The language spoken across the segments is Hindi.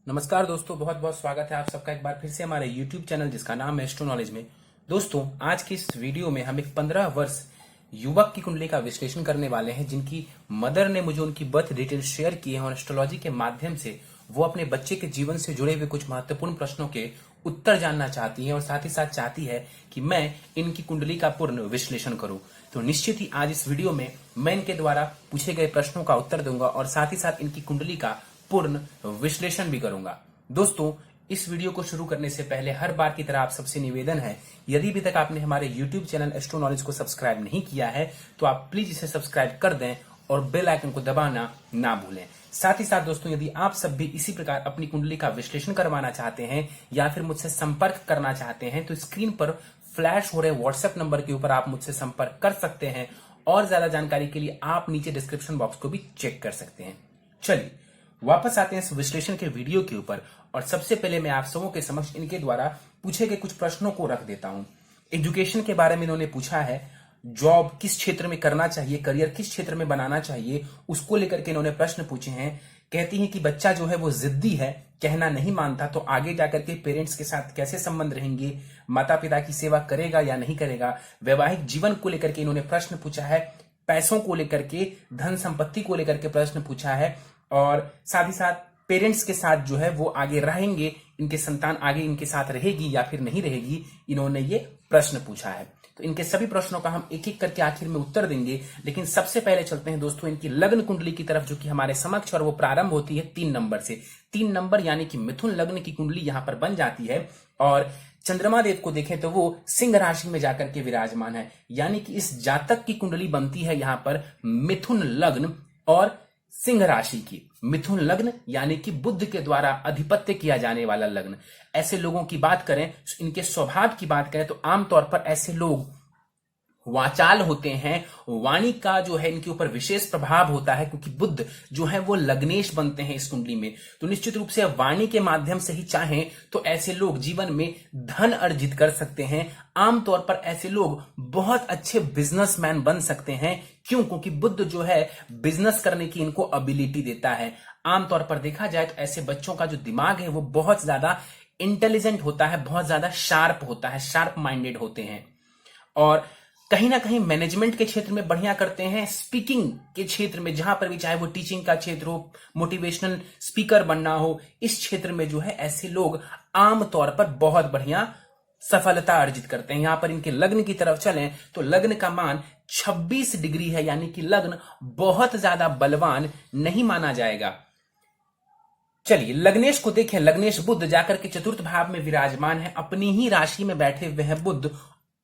नमस्कार दोस्तों, बहुत बहुत स्वागत है आप सबका एक बार फिर से हमारे YouTube चैनल जिसका नाम है एस्ट्रो नॉलेज में। दोस्तों, आज की इस वीडियो में हम एक 15 वर्ष युवक की कुंडली का विश्लेषण करने वाले हैं, जिनकी मदर ने मुझे उनकी बर्थ डिटेल शेयर की है और एस्ट्रोलॉजी के माध्यम से वो अपने बच्चे के जीवन से जुड़े हुए कुछ महत्वपूर्ण प्रश्नों के उत्तर जानना चाहती है और साथ ही साथ चाहती है कि मैं इनकी कुंडली का पूर्ण विश्लेषण करूं। तो निश्चित ही आज इस वीडियो में मैं इनके द्वारा पूछे गए प्रश्नों का उत्तर दूंगा और साथ ही साथ इनकी कुंडली का पूर्ण विश्लेषण भी करूंगा। दोस्तों, इस वीडियो को शुरू करने से पहले हर बार की तरह आप सबसे निवेदन है, यदि अभी तक आपने हमारे YouTube चैनल एस्ट्रो नॉलेज को सब्सक्राइब नहीं किया है तो आप प्लीज इसे सब्सक्राइब कर दें और बेल आइकन को दबाना ना भूलें। साथ ही साथ दोस्तों, यदि आप सब भी इसी प्रकार अपनी कुंडली का विश्लेषण करवाना चाहते हैं या फिर मुझसे संपर्क करना चाहते हैं तो स्क्रीन पर फ्लैश हो रहे व्हाट्सएप नंबर के ऊपर आप मुझसे संपर्क कर सकते हैं और ज्यादा जानकारी के लिए आप नीचे डिस्क्रिप्शन बॉक्स को भी चेक कर सकते हैं। चलिए वापस आते हैं इस विश्लेषण के वीडियो के ऊपर और सबसे पहले मैं आप सबों के समक्ष इनके द्वारा पूछे गए कुछ प्रश्नों को रख देता हूं। एजुकेशन के बारे में इन्होंने पूछा है, जॉब किस क्षेत्र में करना चाहिए, करियर किस क्षेत्र में बनाना चाहिए, उसको लेकर के इन्होंने प्रश्न पूछे हैं। कहती हैं कि बच्चा जो है वो जिद्दी है, कहना नहीं मानता, तो आगे जाकर के पेरेंट्स के साथ कैसे संबंध रहेंगे, माता पिता की सेवा करेगा या नहीं करेगा। वैवाहिक जीवन को लेकर के इन्होंने प्रश्न पूछा है, पैसों को लेकर के, धन संपत्ति को लेकर के प्रश्न पूछा है और साथ ही साथ पेरेंट्स के साथ जो है वो आगे रहेंगे, इनके संतान आगे इनके साथ रहेगी या फिर नहीं रहेगी, इन्होंने ये प्रश्न पूछा है। तो इनके सभी प्रश्नों का हम एक एक करके आखिर में उत्तर देंगे, लेकिन सबसे पहले चलते हैं दोस्तों इनकी लग्न कुंडली की तरफ, जो कि हमारे समक्ष, और वो प्रारंभ होती है 3 नंबर से। 3 नंबर यानी कि मिथुन लग्न की कुंडली यहां पर बन जाती है और चंद्रमा देव को देखें तो वो सिंह राशि में जाकर के विराजमान है, यानी कि इस जातक की कुंडली बनती है यहां पर मिथुन लग्न और सिंह राशि की। मिथुन लग्न यानी कि बुध के द्वारा अधिपत्य किया जाने वाला लग्न। ऐसे लोगों की बात करें, इनके स्वभाव की बात करें तो आमतौर पर ऐसे लोग वाचाल होते हैं, वाणी का जो है इनके ऊपर विशेष प्रभाव होता है, क्योंकि बुध जो है वो लग्नेश बनते हैं इस कुंडली में। तो निश्चित रूप से वाणी के माध्यम से ही चाहें तो ऐसे लोग जीवन में धन अर्जित कर सकते हैं। आमतौर पर ऐसे लोग बहुत अच्छे बिजनेसमैन बन सकते हैं। क्यों? क्योंकि बुध जो है बिजनेस करने की इनको एबिलिटी देता है। आमतौर पर देखा जाए तो ऐसे बच्चों का जो दिमाग है वो बहुत ज्यादा इंटेलिजेंट होता है, बहुत ज्यादा शार्प होता है, शार्प माइंडेड होते हैं और कहीं ना कहीं मैनेजमेंट के क्षेत्र में बढ़िया करते हैं। स्पीकिंग के क्षेत्र में, जहां पर भी, चाहे वो टीचिंग का क्षेत्र हो, मोटिवेशनल स्पीकर बनना हो, इस क्षेत्र में जो है ऐसे लोग आमतौर पर बहुत बढ़िया सफलता अर्जित करते हैं। यहां पर इनके लग्न की तरफ चलें तो लग्न का मान 26 डिग्री है, यानी कि लग्न बहुत ज्यादा बलवान नहीं माना जाएगा। चलिए लग्नेश को देखें। लग्नेश बुध जाकर के चतुर्थ भाव में विराजमान है, अपनी ही राशि में बैठे हुए हैं। बुध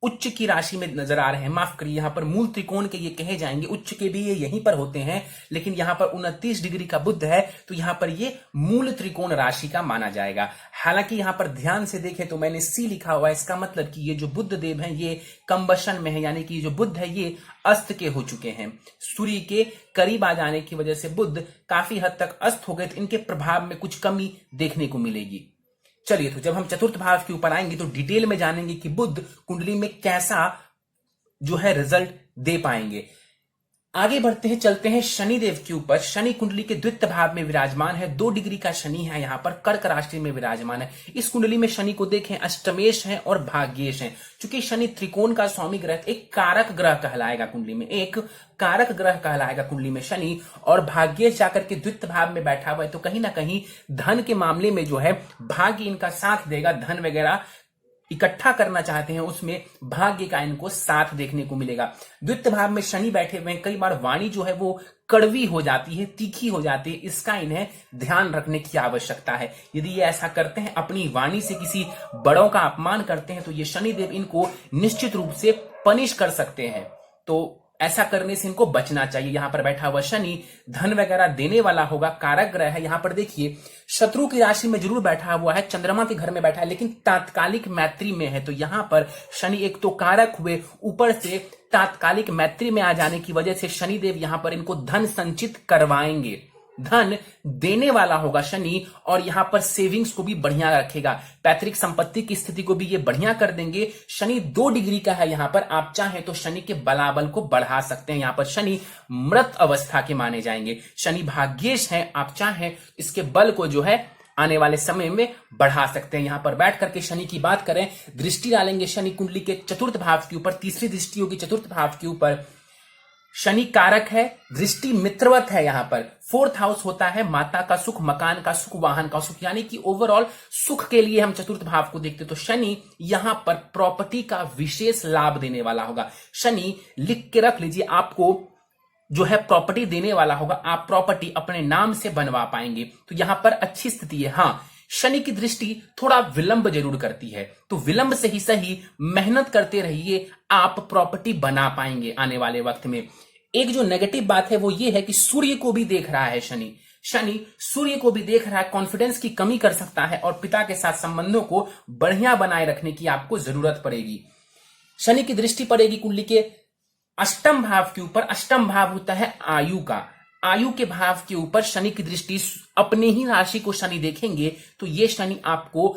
उच्च की राशि में नजर आ रहे हैं, माफ करिए, यहां पर मूल त्रिकोण के ये कहे जाएंगे, उच्च के भी ये यहीं पर होते हैं, लेकिन यहां पर 29 डिग्री का बुध है तो यहां पर ये मूल त्रिकोण राशि का माना जाएगा। हालांकि यहां पर ध्यान से देखें तो मैंने सी लिखा हुआ है, इसका मतलब कि ये जो बुध देव हैं ये कंबशन में है, यानी कि जो बुध है ये अस्त के हो चुके हैं। सूर्य के करीब आ जाने की वजह से बुध काफी हद तक अस्त हो गए, तो इनके प्रभाव में कुछ कमी देखने को मिलेगी। चलिए, तो जब हम चतुर्थ भाव के ऊपर आएंगे तो डिटेल में जानेंगे कि बुध कुंडली में कैसा जो है रिजल्ट दे पाएंगे। आगे बढ़ते हैं, चलते हैं शनिदेव के ऊपर। शनि कुंडली के द्वितीय भाव में विराजमान है, 2 डिग्री का शनि है, यहां पर कर्क राशि में विराजमान है। इस कुंडली में शनि को देखें, अष्टमेश है और भाग्येश है। चूंकि शनि त्रिकोण का स्वामी ग्रह, एक कारक ग्रह कहलाएगा कुंडली में, एक कारक ग्रह कहलाएगा कुंडली में शनि, और भाग्येश जाकर के द्वितीय भाव में बैठा हुआ है, तो कहीं ना कहीं धन के मामले में जो है भाग्य इनका साथ देगा। धन वगैरह इकट्ठा करना चाहते हैं उसमें भाग्य का इनको साथ देखने को मिलेगा। द्वितीय भाव में शनि बैठे हुए हैं, कई बार वाणी जो है वो कड़वी हो जाती है, तीखी हो जाती है, इसका इन्हें ध्यान रखने की आवश्यकता है। यदि ये ऐसा करते हैं, अपनी वाणी से किसी बड़ों का अपमान करते हैं, तो ये शनिदेव इनको निश्चित रूप से पनिश कर सकते हैं, तो ऐसा करने से इनको बचना चाहिए। यहां पर बैठा हुआ शनि धन वगैरह देने वाला होगा, कारक ग्रह है। यहां पर देखिए शत्रु की राशि में जरूर बैठा हुआ है, चंद्रमा के घर में बैठा है, लेकिन तात्कालिक मैत्री में है, तो यहां पर शनि एक तो कारक हुए, ऊपर से तात्कालिक मैत्री में आ जाने की वजह से शनिदेव यहां पर इनको धन संचित करवाएंगे। धन देने वाला होगा शनि, और यहां पर सेविंग्स को भी बढ़िया रखेगा, पैतृक संपत्ति की स्थिति को भी ये बढ़िया कर देंगे। शनि 2 डिग्री का है, यहां पर आप चाहें तो शनि के बलाबल को बढ़ा सकते हैं। यहां पर शनि मृत अवस्था के माने जाएंगे। शनि भाग्येश है, आप चाहें इसके बल को जो है आने वाले समय में बढ़ा सकते हैं। यहां पर बैठ करके शनि की बात करें, दृष्टि डालेंगे शनि कुंडली के चतुर्थ भाव के ऊपर, तीसरी दृष्टि होगी चतुर्थ भाव के ऊपर। शनि कारक है, दृष्टि मित्रवत है। यहां पर फोर्थ हाउस होता है माता का सुख, मकान का सुख, वाहन का सुख, यानी कि ओवरऑल सुख के लिए हम चतुर्थ भाव को देखते। तो शनि यहां पर प्रॉपर्टी का विशेष लाभ देने वाला होगा। शनि लिख के रख लीजिए, आपको जो है प्रॉपर्टी देने वाला होगा, आप प्रॉपर्टी अपने नाम से बनवा पाएंगे। तो यहां पर अच्छी स्थिति है। हाँ, शनि की दृष्टि थोड़ा विलंब जरूर करती है, तो विलंब से ही सही मेहनत करते रहिए, आप प्रॉपर्टी बना पाएंगे आने वाले वक्त में। एक जो नेगेटिव बात है वो ये है कि सूर्य को भी देख रहा है शनि। शनि सूर्य को भी देख रहा है, कॉन्फिडेंस की कमी कर सकता है और पिता के साथ संबंधों को बढ़िया बनाए रखने की आपको जरूरत पड़ेगी। शनि की दृष्टि पड़ेगी कुंडली के अष्टम भाव के ऊपर। अष्टम भाव होता है आयु का। आयु के भाव के ऊपर शनि की दृष्टि, अपने ही राशि को शनि देखेंगे तो ये शनि आपको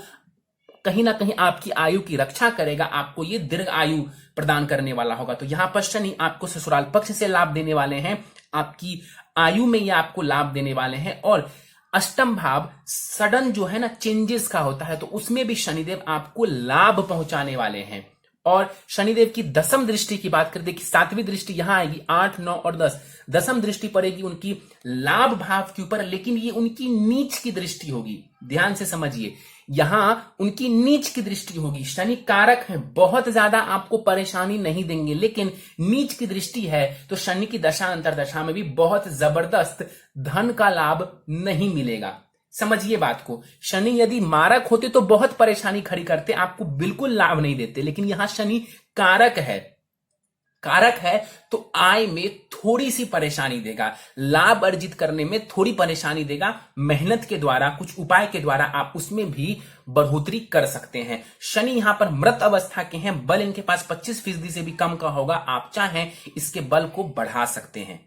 कहीं ना कहीं आपकी आयु की रक्षा करेगा, आपको ये दीर्घ आयु प्रदान करने वाला होगा। तो यहां पर शनि आपको ससुराल पक्ष से लाभ देने वाले हैं, आपकी आयु में ये आपको लाभ देने वाले हैं। और अष्टम भाव सडन जो है ना चेंजेस का होता है, तो उसमें भी शनिदेव आपको लाभ पहुंचाने वाले हैं। और शनिदेव की दसम दृष्टि की बात करें, देखिए सातवीं दृष्टि यहां आएगी, 8, 9 और 10। दसम दृष्टि पड़ेगी उनकी लाभ भाव के ऊपर, लेकिन ये उनकी नीच की दृष्टि होगी। ध्यान से समझिए, यहां उनकी नीच की दृष्टि होगी। शनि कारक है, बहुत ज्यादा आपको परेशानी नहीं देंगे, लेकिन नीच की दृष्टि है तो शनि की दशा अंतरदशा में भी बहुत जबरदस्त धन का लाभ नहीं मिलेगा। समझिए बात को, शनि यदि मारक होते तो बहुत परेशानी खड़ी करते, आपको बिल्कुल लाभ नहीं देते, लेकिन यहां शनि कारक है। कारक है तो आय में थोड़ी सी परेशानी देगा, लाभ अर्जित करने में थोड़ी परेशानी देगा। मेहनत के द्वारा, कुछ उपाय के द्वारा आप उसमें भी बढ़ोतरी कर सकते हैं। शनि यहां पर मृत अवस्था के हैं, बल इनके पास 25% से भी कम का होगा। आप चाहें इसके बल को बढ़ा सकते हैं।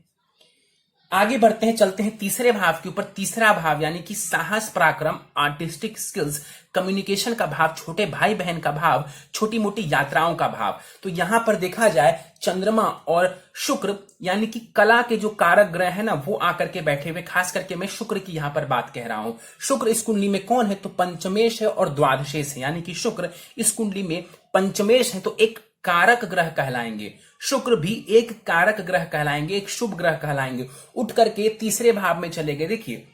आगे बढ़ते हैं, चलते हैं तीसरे भाव के ऊपर। तीसरा भाव यानी कि साहस, पराक्रम, आर्टिस्टिक स्किल्स, कम्युनिकेशन का भाव, छोटे भाई बहन का भाव, छोटी मोटी यात्राओं का भाव। तो यहां पर देखा जाए चंद्रमा और शुक्र यानी कि कला के जो कारक ग्रह है ना, वो आकर के बैठे हुए, खास करके मैं शुक्र की यहां पर बात कह रहा हूं। शुक्र इस कुंडली में कौन है, तो पंचमेश है और द्वादशेश है, यानी कि शुक्र इस कुंडली में पंचमेश है, तो एक कारक ग्रह कहलाएंगे। शुक्र भी एक कारक ग्रह कहलाएंगे, एक शुभ ग्रह कहलाएंगे। उठ करके तीसरे भाव में चले गए। देखिए,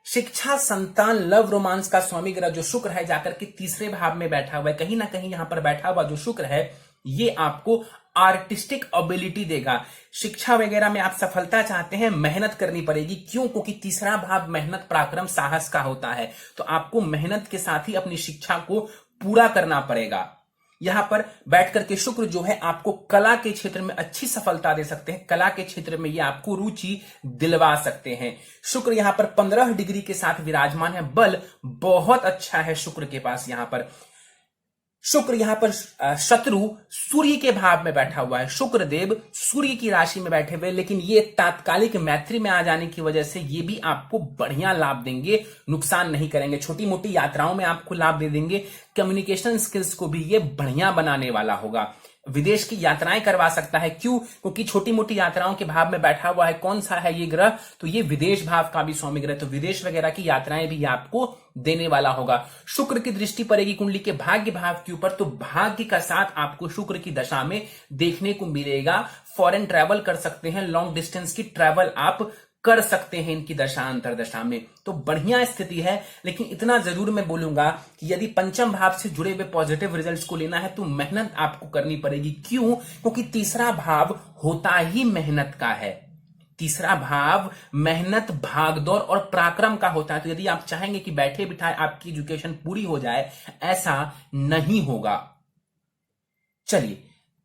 शिक्षा, संतान, लव, रोमांस का स्वामी ग्रह जो शुक्र है, जाकर के तीसरे भाव में बैठा हुआ है। कहीं ना कहीं यहां पर बैठा हुआ जो शुक्र है, ये आपको आर्टिस्टिक एबिलिटी देगा। शिक्षा वगैरह में आप सफलता चाहते हैं, मेहनत करनी पड़ेगी। क्यों? क्योंकि तीसरा भाव मेहनत, पराक्रम, साहस का होता है, तो आपको मेहनत के साथ ही अपनी शिक्षा को पूरा करना पड़ेगा। यहां पर बैठ करके शुक्र जो है आपको कला के क्षेत्र में अच्छी सफलता दे सकते हैं, कला के क्षेत्र में ये आपको रुचि दिलवा सकते हैं। शुक्र यहां पर 15 डिग्री के साथ विराजमान है, बल बहुत अच्छा है शुक्र के पास। यहां पर शुक्र यहां पर शत्रु सूर्य के भाव में बैठा हुआ है। शुक्र देव सूर्य की राशि में बैठे हुए, लेकिन ये तात्कालिक मैत्री में आ जाने की वजह से ये भी आपको बढ़िया लाभ देंगे, नुकसान नहीं करेंगे। छोटी मोटी यात्राओं में आपको लाभ दे देंगे। कम्युनिकेशन स्किल्स को भी ये बढ़िया बनाने वाला होगा। विदेश की यात्राएं करवा सकता है। क्यों? क्योंकि छोटी मोटी यात्राओं के भाव में बैठा हुआ है। कौन सा है ये ग्रह? तो ये विदेश भाव का भी स्वामी ग्रह, तो विदेश वगैरह की यात्राएं भी आपको देने वाला होगा। शुक्र की दृष्टि पड़ेगी कुंडली के भाग्य भाव के ऊपर, तो भाग्य का साथ आपको शुक्र की दशा में देखने को मिलेगा। फॉरेन ट्रैवल कर सकते हैं, लॉन्ग डिस्टेंस की ट्रैवल आप कर सकते हैं इनकी दशा अंतरदशा में, तो बढ़िया स्थिति है। लेकिन इतना जरूर मैं बोलूंगा कि यदि पंचम भाव से जुड़े हुए पॉजिटिव रिजल्ट्स को लेना है तो मेहनत आपको करनी पड़ेगी। क्यों? क्योंकि तीसरा भाव होता ही मेहनत का है। तीसरा भाव मेहनत, भागदौड़ और पराक्रम का होता है। तो यदि आप चाहेंगे कि बैठे बिठाए आपकी एजुकेशन पूरी हो जाए, ऐसा नहीं होगा। चलिए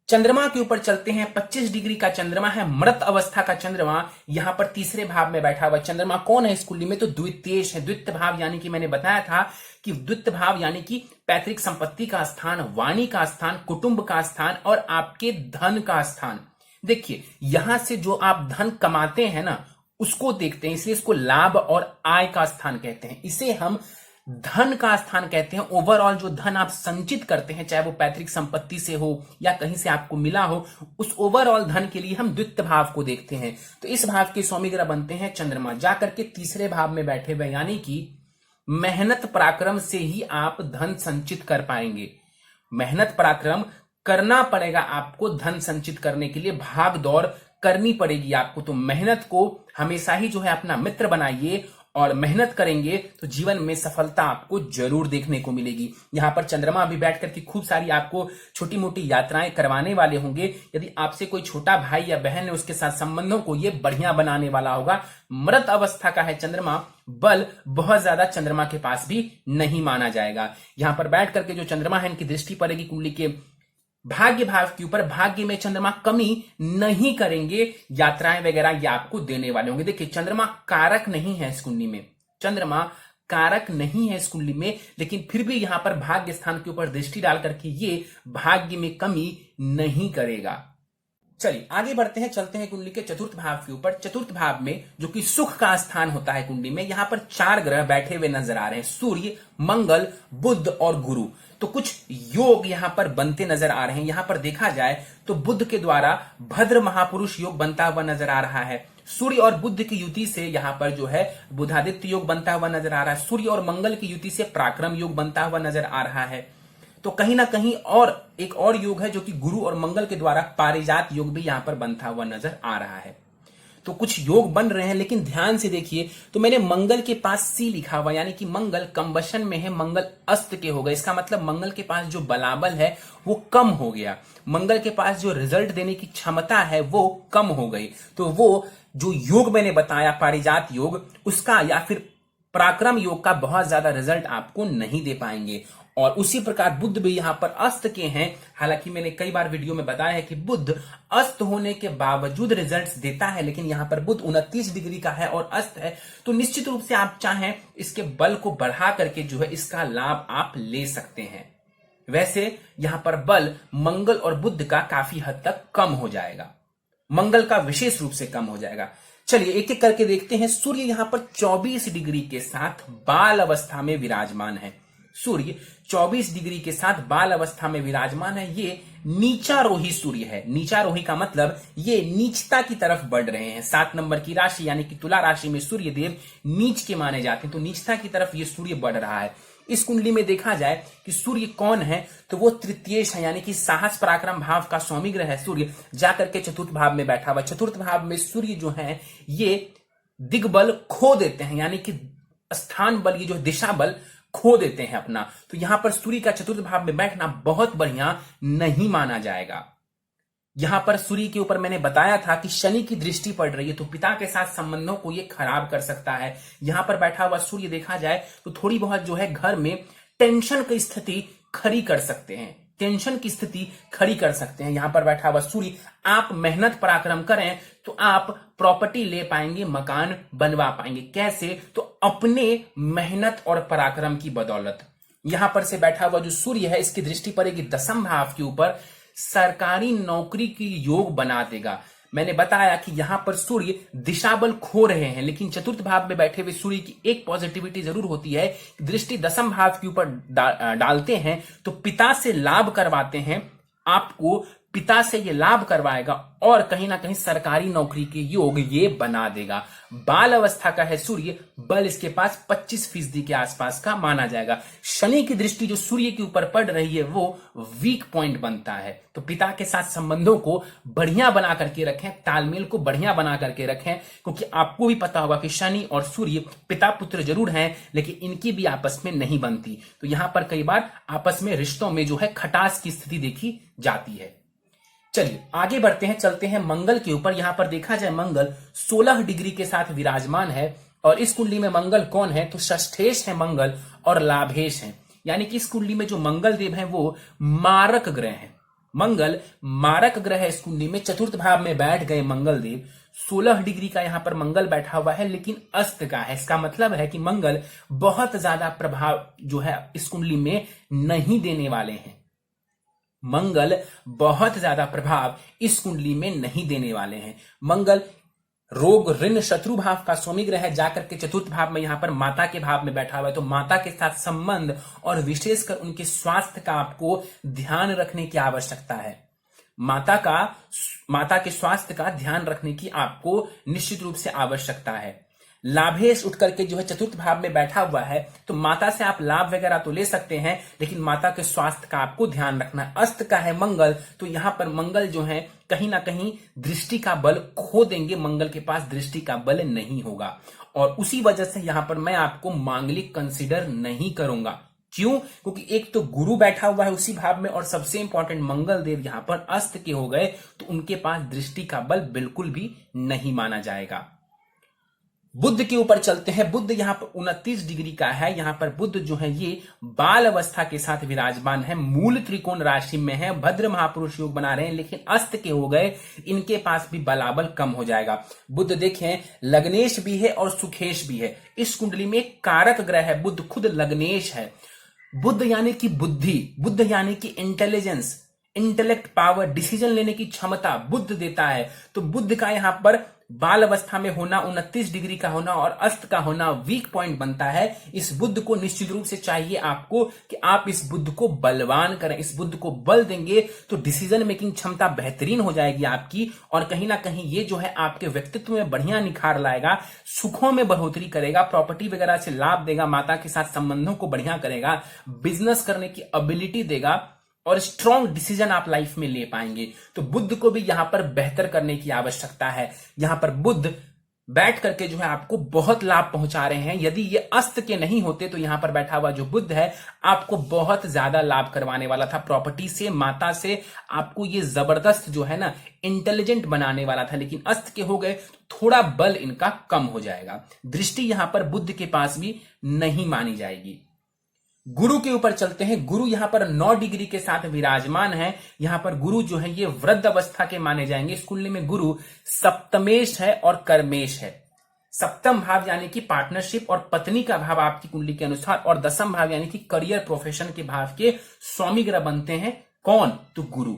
चंद्रमा के ऊपर चलते हैं। 25 डिग्री का चंद्रमा है, मृत अवस्था का चंद्रमा यहां पर तीसरे भाव में बैठा हुआ। चंद्रमा कौन है इस कुंडली में? तो द्वितीयेश है। द्वितीय भाव यानी कि मैंने बताया था कि द्वितीय भाव यानी कि पैतृक संपत्ति का स्थान, वाणी का स्थान, कुटुंब का स्थान और आपके धन का स्थान। देखिए, यहां से जो आप धन कमाते हैं ना, उसको देखते हैं, इसलिए इसको लाभ और आय का स्थान कहते हैं। इसे हम धन का स्थान कहते हैं। ओवरऑल जो धन आप संचित करते हैं, चाहे वो पैतृक संपत्ति से हो या कहीं से आपको मिला हो, उस ओवरऑल धन के लिए हम द्वितीय भाव को देखते हैं। तो इस भाव के स्वामी ग्रह बनते हैं चंद्रमा, जाकर के तीसरे भाव में बैठे हुए, यानी कि मेहनत पराक्रम से ही आप धन संचित कर पाएंगे। मेहनत पराक्रम करना पड़ेगा आपको धन संचित करने के लिए, भाग दौड़ करनी पड़ेगी आपको। तो मेहनत को हमेशा ही जो है अपना मित्र बनाइए और मेहनत करेंगे तो जीवन में सफलता आपको जरूर देखने को मिलेगी। यहां पर चंद्रमा भी बैठ करके खूब सारी आपको छोटी मोटी यात्राएं करवाने वाले होंगे। यदि आपसे कोई छोटा भाई या बहन है उसके साथ संबंधों को ये बढ़िया बनाने वाला होगा। मृत अवस्था का है चंद्रमा, बल बहुत ज्यादा चंद्रमा के पास भी नहीं माना जाएगा। यहां पर बैठ करके जो चंद्रमा है इनकी दृष्टि पड़ेगी कुंडली के भाग्य भाव के ऊपर। भाग्य में चंद्रमा कमी नहीं करेंगे, यात्राएं वगैरह ये आपको देने वाले होंगे। देखिए चंद्रमा कारक नहीं है इस कुंडली में, चंद्रमा कारक नहीं है इस कुंडली में, लेकिन फिर भी यहां पर भाग्य स्थान के ऊपर दृष्टि डाल करके ये भाग्य में कमी नहीं करेगा। चलिए आगे बढ़ते हैं, चलते हैं कुंडली के चतुर्थ भाव के ऊपर। चतुर्थ भाव में जो कि सुख का स्थान होता है कुंडली में, यहां पर 4 ग्रह बैठे हुए नजर आ रहे हैं, सूर्य, मंगल, बुध और गुरु। तो कुछ योग यहां पर बनते नजर आ रहे हैं। यहां पर देखा जाए तो बुध के द्वारा भद्र महापुरुष योग बनता हुआ नजर आ रहा है। सूर्य और बुध की युति से यहां पर जो है बुधादित्य योग बनता हुआ नजर आ रहा है। सूर्य और मंगल की युति से पराक्रम योग बनता हुआ नजर आ रहा है। तो कहीं ना कहीं और एक और योग है जो कि गुरु और मंगल के द्वारा पारिजात योग भी यहां पर बनता हुआ नजर आ रहा है। तो कुछ योग बन रहे हैं, लेकिन ध्यान से देखिए तो मैंने मंगल के पास सी लिखा हुआ, यानी कि मंगल कंबशन में है, मंगल अस्त के हो गए। इसका मतलब मंगल के पास जो बलाबल है वो कम हो गया, मंगल के पास जो रिजल्ट देने की क्षमता है वो कम हो गई। तो वो जो योग मैंने बताया पारिजात योग, उसका या फिर पराक्रम योग का बहुत ज्यादा रिजल्ट आपको नहीं दे पाएंगे। और उसी प्रकार बुध भी यहां पर अस्त के हैं। हालांकि मैंने कई बार वीडियो में बताया है कि बुध अस्त होने के बावजूद रिजल्ट्स देता है, लेकिन यहां पर बुध 29 डिग्री का है और अस्त है। तो निश्चित रूप से आप चाहें इसके बल को बढ़ा करके जो है इसका लाभ आप ले सकते हैं। वैसे यहां पर बल मंगल और बुध का काफी हद तक कम हो जाएगा, मंगल का विशेष रूप से कम हो जाएगा। चलिए एक एक करके देखते हैं। सूर्य यहां पर 24 डिग्री के साथ बाल अवस्था में विराजमान है। सूर्य 24 डिग्री के साथ बाल अवस्था में विराजमान है। ये नीचारोही सूर्य है। नीचारोही का मतलब ये नीचता की तरफ बढ़ रहे हैं। 7 नंबर की राशि यानी कि तुला राशि में सूर्य देव नीच के माने जाते हैं, तो नीचता की तरफ ये सूर्य बढ़ रहा है। इस कुंडली में देखा जाए कि सूर्य कौन है, तो वो तृतीयेश है, यानी कि साहस पराक्रम भाव का स्वामी ग्रह है सूर्य, जाकर के चतुर्थ भाव में बैठा हुआ। चतुर्थ भाव में सूर्य जो है ये दिग्बल खो देते हैं, यानी कि स्थान बल, ये जो दिशा बल खो देते हैं अपना। तो यहां पर सूर्य का चतुर्थ भाव में बैठना बहुत बढ़िया नहीं माना जाएगा। यहां पर सूर्य के ऊपर मैंने बताया था कि शनि की दृष्टि पड़ रही है, तो पिता के साथ संबंधों को यह खराब कर सकता है। यहां पर बैठा हुआ सूर्य देखा जाए तो थोड़ी बहुत जो है घर में टेंशन की स्थिति खड़ी कर सकते हैं, टेंशन की स्थिति खड़ी कर सकते हैं। यहां पर बैठा हुआ सूर्य, आप मेहनत पराक्रम करें तो आप प्रॉपर्टी ले पाएंगे, मकान बनवा पाएंगे। कैसे? तो अपने मेहनत और पराक्रम की बदौलत। यहां पर से बैठा हुआ जो सूर्य है इसकी दृष्टि पड़ेगी 10वें भाव के ऊपर, सरकारी नौकरी की योग बना देगा। मैंने बताया कि यहां पर सूर्य दिशा बल खो रहे हैं, लेकिन चतुर्थ भाव में बैठे हुए सूर्य की एक पॉजिटिविटी जरूर होती है, दृष्टि 10वें भाव के ऊपर डालते हैं तो पिता से लाभ करवाते हैं, आपको पिता से ये लाभ करवाएगा और कहीं ना कहीं सरकारी नौकरी के योग ये बना देगा। बाल अवस्था का है सूर्य, बल इसके पास 25% के आसपास का माना जाएगा। शनि की दृष्टि जो सूर्य के ऊपर पड़ रही है वो वीक पॉइंट बनता है। तो पिता के साथ संबंधों को बढ़िया बना करके रखें, तालमेल को बढ़िया बना करके रखें, क्योंकि आपको भी पता होगा कि शनि और सूर्य पिता पुत्र जरूर हैं, लेकिन इनकी भी आपस में नहीं बनती। तो यहां पर कई बार आपस में रिश्तों में जो है खटास की स्थिति देखी जाती है। चलिए आगे बढ़ते हैं, चलते हैं मंगल के ऊपर। यहां पर देखा जाए मंगल 16 डिग्री के साथ विराजमान है और इस कुंडली में मंगल कौन है, तो षष्ठेश है मंगल और लाभेश है। यानी कि इस कुंडली में जो मंगल देव है वो मारक ग्रह है। मंगल मारक ग्रह है। इस कुंडली में चतुर्थ भाव में बैठ गए मंगल देव। 16 डिग्री का यहां पर मंगल बैठा हुआ है, लेकिन अस्त का है। इसका मतलब है कि मंगल बहुत ज्यादा प्रभाव जो है इस कुंडली में नहीं देने वाले हैं। मंगल बहुत ज्यादा प्रभाव इस कुंडली में नहीं देने वाले हैं। मंगल रोग ऋण शत्रु भाव का स्वामी ग्रह है, जाकर के चतुर्थ भाव में यहां पर माता के भाव में बैठा हुआ है। तो माता के साथ संबंध और विशेषकर उनके स्वास्थ्य का आपको ध्यान रखने की आवश्यकता है। माता के स्वास्थ्य का ध्यान रखने की आपको निश्चित रूप से आवश्यकता है। लाभेश उठ करके जो है चतुर्थ भाव में बैठा हुआ है, तो माता से आप लाभ वगैरह तो ले सकते हैं, लेकिन माता के स्वास्थ्य का आपको ध्यान रखना है। अस्त का है मंगल, तो यहां पर मंगल जो है कहीं ना कहीं दृष्टि का बल खो देंगे, मंगल के पास दृष्टि का बल नहीं होगा, और उसी वजह से यहां पर मैं आपको मांगलिक कंसीडर नहीं करूंगा। क्यों? क्योंकि एक तो गुरु बैठा हुआ है उसी भाव में, और सबसे इंपॉर्टेंट मंगल देव यहां पर अस्त के हो गए, तो उनके पास दृष्टि का बल बिल्कुल भी नहीं माना जाएगा। बुध के ऊपर चलते हैं। बुध यहां पर 29 डिग्री का है। यहां पर बुध जो है ये बाल अवस्था के साथ विराजमान है, मूल त्रिकोण राशि में है, भद्र महापुरुष योग बना रहे हैं, लेकिन अस्त के हो गए, इनके पास भी बलाबल कम हो जाएगा। बुध देखें लग्नेश भी है और सुखेश भी है। इस कुंडली में एक कारक ग्रह है, बुध खुद लग्नेश है। बुध यानी कि बुद्धि, बुध यानी कि इंटेलिजेंस, इंटेलेक्ट पावर, डिसीजन लेने की क्षमता बुध देता है। तो बुध का यहां पर बाल अवस्था में होना, 29 डिग्री का होना और अस्त का होना वीक पॉइंट बनता है। इस बुध को निश्चित रूप से चाहिए आपको कि आप इस बुध को बलवान करें। इस बुध को बल देंगे तो डिसीजन मेकिंग क्षमता बेहतरीन हो जाएगी आपकी, और कहीं ना कहीं ये जो है आपके व्यक्तित्व में बढ़िया निखार लाएगा, सुखों में बढ़ोतरी करेगा, प्रॉपर्टी वगैरह से लाभ देगा, माता के साथ संबंधों को बढ़िया करेगा, बिजनेस करने की एबिलिटी देगा, और स्ट्रॉन्ग डिसीजन आप लाइफ में ले पाएंगे। तो बुध को भी यहां पर बेहतर करने की आवश्यकता है। यहां पर बुध बैठ करके जो है आपको बहुत लाभ पहुंचा रहे हैं। यदि ये अस्त के नहीं होते तो यहां पर बैठा हुआ जो बुध है आपको बहुत ज्यादा लाभ करवाने वाला था, प्रॉपर्टी से, माता से, आपको ये जबरदस्त जो है ना इंटेलिजेंट बनाने वाला था, लेकिन अस्त के हो गए तो थोड़ा बल इनका कम हो जाएगा। दृष्टि यहां पर बुध के पास भी नहीं मानी जाएगी। गुरु के ऊपर चलते हैं। गुरु यहां पर 9 डिग्री के साथ विराजमान है। यहां पर गुरु जो है ये वृद्ध अवस्था के माने जाएंगे। इस कुंडली में गुरु सप्तमेश है और कर्मेश है। सप्तम भाव यानी कि पार्टनरशिप और पत्नी का भाव आपकी कुंडली के अनुसार, और दसम भाव यानी कि करियर प्रोफेशन के भाव के स्वामी ग्रह बनते हैं। कौन? तो गुरु।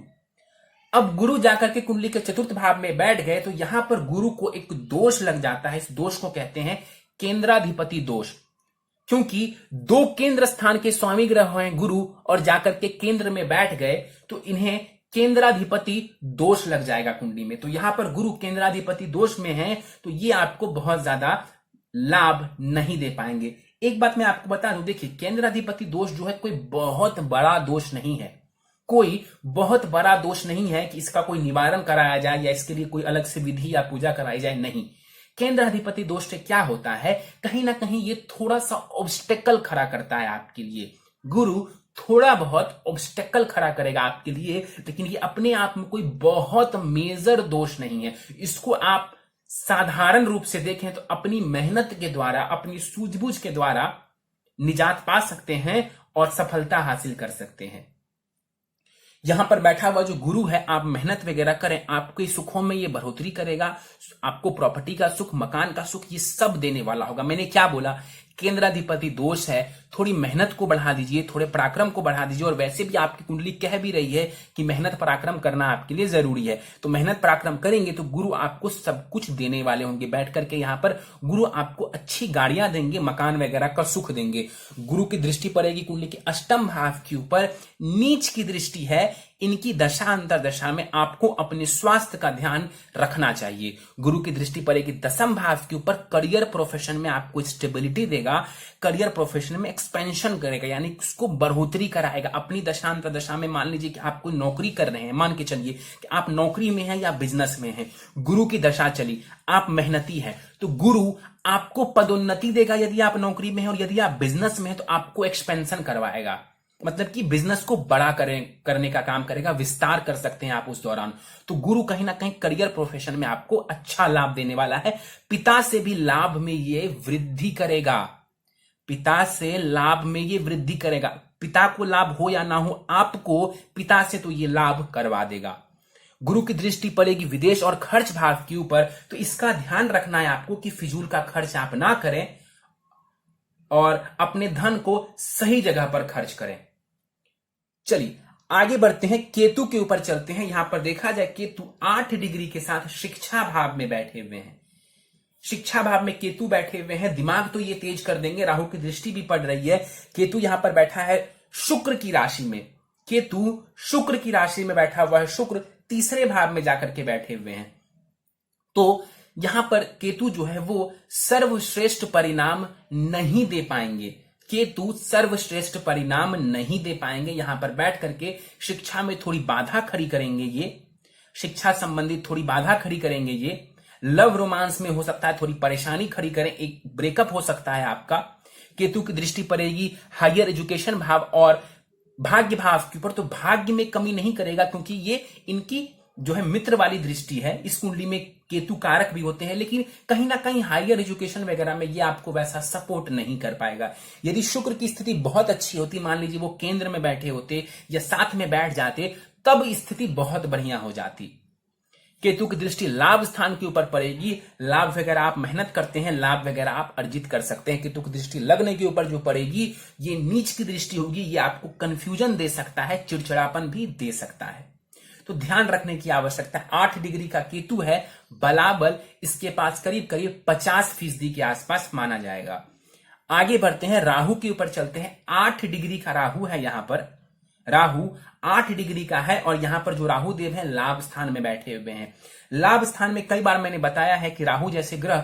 अब गुरु जाकर के कुंडली के चतुर्थ भाव में बैठ गए तो यहां पर गुरु को एक दोष लग जाता है। इस दोष को कहते हैं केंद्राधिपति दोष, क्योंकि 2 केंद्र स्थान के स्वामी ग्रह हैं गुरु, और जाकर के केंद्र में बैठ गए तो इन्हें केंद्राधिपति दोष लग जाएगा कुंडली में। तो यहां पर गुरु केंद्राधिपति दोष में है, तो ये आपको बहुत ज्यादा लाभ नहीं दे पाएंगे। एक बात मैं आपको बता दूं, देखिए केंद्राधिपति दोष जो है कोई बहुत बड़ा दोष नहीं है, कोई बहुत बड़ा दोष नहीं है कि इसका कोई निवारण कराया जाए या इसके लिए कोई अलग से विधि या पूजा कराई जाए, नहीं। केंद्र अधिपति दोष से क्या होता है, कहीं ना कहीं ये थोड़ा सा ऑब्स्टेकल खड़ा करता है आपके लिए। गुरु थोड़ा बहुत ऑब्स्टेकल खड़ा करेगा आपके लिए, लेकिन ये अपने आप में कोई बहुत मेजर दोष नहीं है। इसको आप साधारण रूप से देखें तो अपनी मेहनत के द्वारा, अपनी सूझबूझ के द्वारा निजात पा सकते हैं और सफलता हासिल कर सकते हैं। यहां पर बैठा हुआ जो गुरु है, आप मेहनत वगैरह करें, आपके सुखों में ये बढ़ोतरी करेगा, आपको प्रॉपर्टी का सुख, मकान का सुख, ये सब देने वाला होगा। मैंने क्या बोला, केंद्राधिपति दोष है, थोड़ी मेहनत को बढ़ा दीजिए, थोड़े पराक्रम को बढ़ा दीजिए, और वैसे भी आपकी कुंडली कह भी रही है कि मेहनत पराक्रम करना आपके लिए जरूरी है। तो मेहनत पराक्रम करेंगे तो गुरु आपको सब कुछ देने वाले होंगे। बैठ करके यहाँ पर गुरु आपको अच्छी गाड़ियां देंगे, मकान वगैरह का सुख देंगे। गुरु की दृष्टि पड़ेगी कुंडली के अष्टम भाव के ऊपर, नीच की दृष्टि है। इनकी दशा अंतरदशा में आपको अपने स्वास्थ्य का ध्यान रखना चाहिए। गुरु की दृष्टि पड़ेगी दसम भाव के ऊपर, करियर प्रोफेशन में आपको स्टेबिलिटी देगा, करियर प्रोफेशन में एक्सपेंशन करेगा, यानी उसको बढ़ोतरी कराएगा। अपनी दशा अंतरदशा में मान लीजिए कि आप कोई नौकरी कर रहे हैं, मान के चलिए कि आप नौकरी में हैं या बिजनेस में हैं, गुरु की दशा चली, आप मेहनती हैं, तो गुरु आपको पदोन्नति देगा यदि आप नौकरी में हैं, और यदि आप बिजनेस में हैं तो आपको एक्सपेंशन करवाएगा, मतलब कि बिजनेस को बड़ा करने का काम करेगा, विस्तार कर सकते हैं आप उस दौरान। तो गुरु कहीं ना कहीं करियर प्रोफेशन में आपको अच्छा लाभ देने वाला है। पिता से भी लाभ में ये वृद्धि करेगा, पिता से लाभ में ये वृद्धि करेगा। पिता को लाभ हो या ना हो, आपको पिता से तो ये लाभ करवा देगा। गुरु की दृष्टि पड़ेगी विदेश और खर्च भाव के ऊपर, तो इसका ध्यान रखना है आपको कि फिजूल का खर्च आप ना करें और अपने धन को सही जगह पर खर्च करें। चलिए आगे बढ़ते हैं, केतु के ऊपर चलते हैं। यहां पर देखा जाए केतु 8 डिग्री के साथ शिक्षा भाव में बैठे हुए हैं। शिक्षा भाव में केतु बैठे हुए हैं, दिमाग तो ये तेज कर देंगे, राहु की दृष्टि भी पड़ रही है। केतु यहां पर बैठा है शुक्र की राशि में, केतु शुक्र की राशि में बैठा हुआ है। शुक्र तीसरे भाव में जाकर के बैठे हुए हैं। तो यहां पर केतु जो है वो सर्वश्रेष्ठ परिणाम नहीं दे पाएंगे। केतु सर्वश्रेष्ठ परिणाम नहीं दे पाएंगे। यहां पर बैठ करके शिक्षा में थोड़ी बाधा खड़ी करेंगे, ये शिक्षा संबंधित थोड़ी बाधा खड़ी करेंगे, ये लव रोमांस में हो सकता है थोड़ी परेशानी खड़ी करें, एक ब्रेकअप हो सकता है आपका। केतु की दृष्टि पड़ेगी हायर एजुकेशन भाव और भाग्य भाव के ऊपर, तो भाग्य में कमी नहीं करेगा क्योंकि ये इनकी जो है मित्र वाली दृष्टि है। इस कुंडली में केतु कारक भी होते हैं, लेकिन कहीं ना कहीं हायर एजुकेशन वगैरह में ये आपको वैसा सपोर्ट नहीं कर पाएगा। यदि शुक्र की स्थिति बहुत अच्छी होती, मान लीजिए वो केंद्र में बैठे होते या साथ में बैठ जाते, तब स्थिति बहुत बढ़िया हो जाती। केतु की दृष्टि लाभ स्थान के ऊपर पड़ेगी। लाभ वगैरह आप मेहनत करते हैं, लाभ वगैरह आप अर्जित कर सकते हैं। केतु की दृष्टि लग्न के ऊपर जो पड़ेगी, ये नीच की दृष्टि होगी, ये आपको कंफ्यूजन दे सकता है, चिड़चिड़ापन भी दे सकता है, तो ध्यान रखने की आवश्यकता है। 8 डिग्री का केतु है, बलाबल इसके पास करीब करीब 50% के आसपास माना जाएगा। आगे बढ़ते हैं, राहु के ऊपर चलते हैं। 8 डिग्री का राहु है, यहां पर राहु 8 डिग्री का है और यहां पर जो राहु देव है लाभ स्थान में बैठे हुए हैं। लाभ स्थान में कई बार मैंने बताया है कि राहु जैसे ग्रह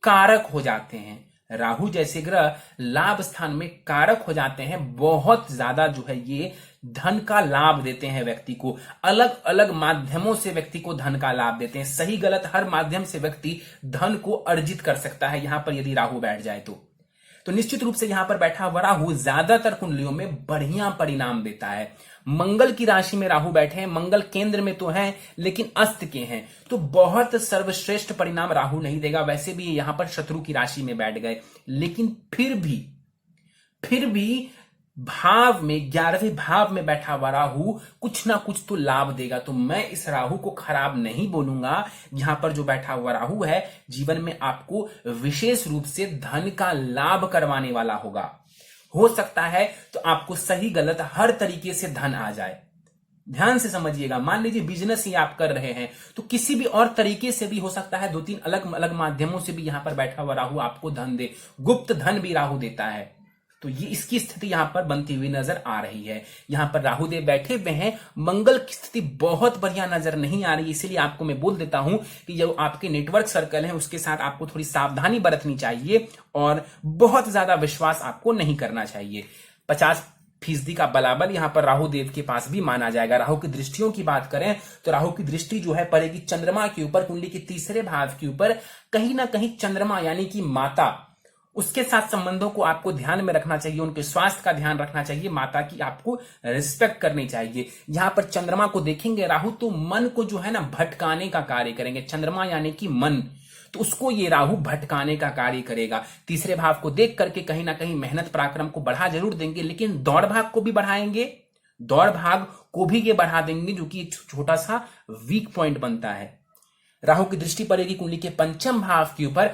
कारक हो जाते हैं। राहु जैसे ग्रह लाभ स्थान में कारक हो जाते हैं, बहुत ज्यादा जो है ये धन का लाभ देते हैं व्यक्ति को। अलग अलग माध्यमों से व्यक्ति को धन का लाभ देते हैं। सही गलत हर माध्यम से व्यक्ति धन को अर्जित कर सकता है यहां पर यदि राहु बैठ जाए तो निश्चित रूप से यहां पर बैठा हुआ राहु ज्यादातर कुंडलियों में बढ़िया परिणाम देता है। मंगल की राशि में राहु बैठे हैं, मंगल केंद्र में तो हैं लेकिन अस्त के हैं, तो बहुत सर्वश्रेष्ठ परिणाम राहु नहीं देगा। वैसे भी यहां पर शत्रु की राशि में बैठ गए, लेकिन फिर भी भाव में 11वें भाव में बैठा हुआ राहु कुछ ना कुछ तो लाभ देगा। तो मैं इस राहु को खराब नहीं बोलूंगा। यहां पर जो बैठा हुआ राहु है जीवन में आपको विशेष रूप से धन का लाभ करवाने वाला होगा। हो सकता है तो आपको सही गलत हर तरीके से धन आ जाए। ध्यान से समझिएगा, मान लीजिए बिजनेस ही आप कर रहे हैं तो किसी भी और तरीके से भी हो सकता है, 2-3 अलग अलग माध्यमों से भी यहां पर बैठा हुआ राहु आपको धन दे। गुप्त धन भी राहु देता है, तो ये इसकी स्थिति यहां पर बनती हुई नजर आ रही है। यहां पर राहु देव बैठे हुए हैं, मंगल की स्थिति बहुत बढ़िया नजर नहीं आ रही, इसीलिए आपको मैं बोल देता हूं कि जो आपके नेटवर्क सर्कल है उसके साथ आपको थोड़ी सावधानी बरतनी चाहिए और बहुत ज्यादा विश्वास आपको नहीं करना चाहिए। 50% का बलाबल यहां पर राहु देव के पास भी माना जाएगा। राहु की दृष्टियों की बात करें तो राहु की दृष्टि जो है पड़ेगी चंद्रमा के ऊपर, कुंडली के 3रे भाव के ऊपर। कहीं ना कहीं चंद्रमा यानी कि माता, उसके साथ संबंधों को आपको ध्यान में रखना चाहिए, उनके स्वास्थ्य का ध्यान रखना चाहिए, माता की आपको रिस्पेक्ट करनी चाहिए। यहां पर चंद्रमा को देखेंगे राहु तो मन को जो है ना भटकाने का कार्य करेंगे। चंद्रमा यानी कि मन, तो उसको ये राहु भटकाने का कार्य करेगा। 3रे भाव को देख करके कहीं ना कहीं मेहनत पराक्रम को बढ़ा जरूर देंगे, लेकिन दौड़ भाग को भी बढ़ाएंगे, दौड़ भाग को भी ये बढ़ा देंगे, जो कि एक छोटा सा वीक पॉइंट बनता है। राहु की दृष्टि पड़ेगी कुंडली के 5म भाव के ऊपर।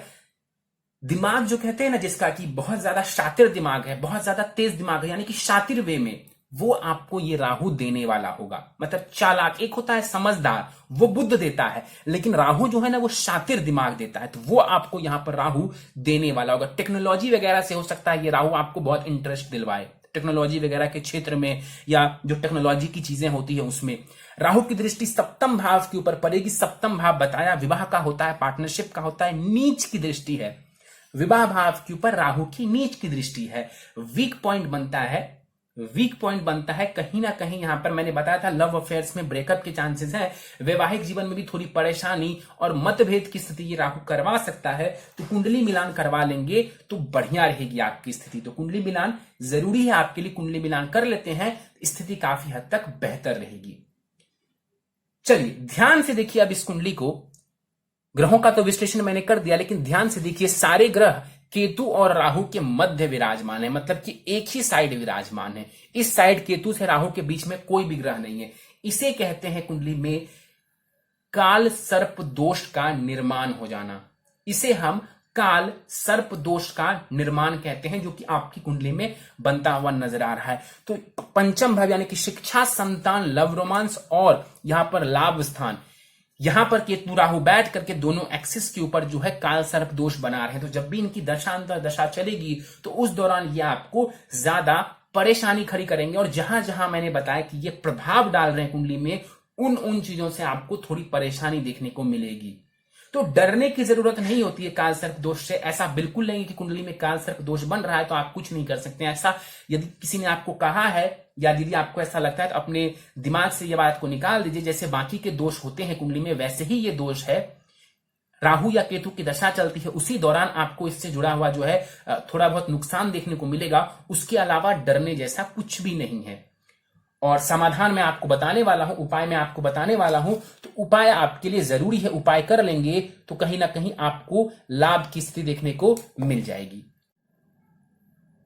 दिमाग जो कहते हैं ना, जिसका कि बहुत ज्यादा शातिर दिमाग है, बहुत ज्यादा तेज दिमाग है, यानी कि शातिर वे में, वो आपको ये राहु देने वाला होगा। मतलब चालाक, एक होता है समझदार, वो बुद्ध देता है, लेकिन राहु जो है ना वो शातिर दिमाग देता है, तो वो आपको यहां पर राहु देने वाला होगा। टेक्नोलॉजी वगैरह से हो सकता है ये राहु आपको बहुत इंटरेस्ट दिलवाए, टेक्नोलॉजी वगैरह के क्षेत्र में या जो टेक्नोलॉजी की चीजें होती है उसमें। राहु की दृष्टि 7म भाव के ऊपर पड़ेगी। 7म भाव बताया विवाह का होता है, पार्टनरशिप का होता है, नीच की दृष्टि है। विवाह भाव के ऊपर राहु की नीच की दृष्टि है, वीक पॉइंट बनता है, वीक पॉइंट बनता है। कहीं ना कहीं यहां पर मैंने बताया था लव अफेयर्स में ब्रेकअप के चांसेस है, वैवाहिक जीवन में भी थोड़ी परेशानी और मतभेद की स्थिति ये राहु करवा सकता है। तो कुंडली मिलान करवा लेंगे तो बढ़िया रहेगी आपकी स्थिति। तो कुंडली मिलान जरूरी है आपके लिए, कुंडली मिलान कर लेते हैं, स्थिति काफी हद तक बेहतर रहेगी। चलिए ध्यान से देखिए अब इस कुंडली को। ग्रहों का तो विश्लेषण मैंने कर दिया, लेकिन ध्यान से देखिए सारे ग्रह केतु और राहु के मध्य विराजमान है, मतलब कि एक ही साइड विराजमान है। इस साइड केतु से राहु के बीच में कोई भी ग्रह नहीं है। इसे कहते हैं कुंडली में काल सर्प दोष का निर्माण हो जाना। इसे हम काल सर्प दोष का निर्माण कहते हैं, जो कि आपकी कुंडली में बनता हुआ नजर आ रहा है। तो 5म भाव यानी कि शिक्षा, संतान, लव रोमांस और यहां पर लाभ स्थान, यहां पर केतु राहु बैठ करके दोनों एक्सिस के ऊपर जो है काल सर्प दोष बना रहे हैं। तो जब भी इनकी दशांतर दशा चलेगी तो उस दौरान ये आपको ज्यादा परेशानी खड़ी करेंगे, और जहां जहां मैंने बताया कि ये प्रभाव डाल रहे हैं कुंडली में, उन चीजों से आपको थोड़ी परेशानी देखने को मिलेगी। तो तो डरने की जरूरत नहीं होती है काल सर्प दोष से। ऐसा बिल्कुल नहीं कि कुंडली में काल सर्प दोष बन रहा है तो आप कुछ नहीं कर सकते। ऐसा यदि किसी ने आपको कहा है या यदि आपको ऐसा लगता है तो अपने दिमाग से यह बात को निकाल दीजिए। जैसे बाकी के दोष होते हैं कुंडली में, वैसे ही ये दोष है। राहु या केतु की दशा चलती है, उसी दौरान आपको इससे जुड़ा हुआ जो है थोड़ा बहुत नुकसान देखने को मिलेगा। उसके अलावा डरने जैसा कुछ भी नहीं है। और समाधान मैं आपको बताने वाला हूं, उपाय मैं आपको बताने वाला हूं, तो उपाय आपके लिए जरूरी है। उपाय कर लेंगे तो कहीं ना कहीं आपको लाभ की स्थिति देखने को मिल जाएगी।